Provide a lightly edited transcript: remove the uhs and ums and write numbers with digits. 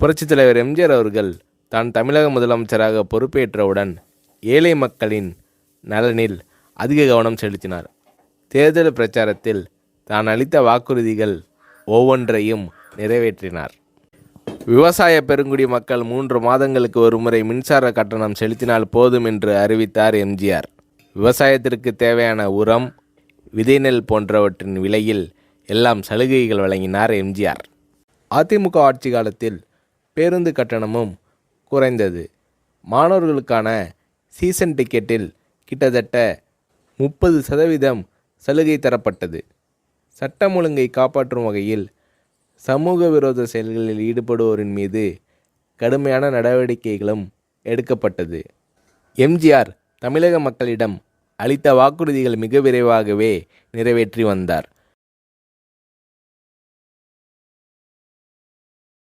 புரட்சித் தலைவர் எம்ஜிஆர் அவர்கள் தான் தமிழக முதலமைச்சராக பொறுப்பேற்றவுடன் ஏழை மக்களின் நலனில் அதிக கவனம் செலுத்தினார். தேர்தல் பிரச்சாரத்தில் தான் அளித்த வாக்குறுதிகள் ஒவ்வொன்றையும் நிறைவேற்றினார். விவசாய பெருங்குடி மக்கள் 3 மாதங்களுக்கு ஒருமுறை மின்சார கட்டணம் செலுத்தினால் போதும் என்று அறிவித்தார் எம்ஜிஆர். விவசாயத்திற்கு தேவையான உரம், விதை நெல் போன்றவற்றின் விலையில் எல்லாம் சலுகைகள் வழங்கினார் எம்ஜிஆர். அதிமுக ஆட்சி காலத்தில் பேருந்து கட்டணமும் குறைந்தது. மாணவர்களுக்கான சீசன் டிக்கெட்டில் கிட்டத்தட்ட 30% சலுகை தரப்பட்டது. சட்டம் ஒழுங்கை காப்பாற்றும் வகையில் சமூக விரோத செயல்களில் ஈடுபடுவோரின் மீது கடுமையான நடவடிக்கைகளும் எடுக்கப்பட்டது. எம்ஜிஆர் தமிழக மக்களிடம் அளித்த வாக்குறுதிகள் மிக விரைவாகவே நிறைவேற்றி வந்தார்.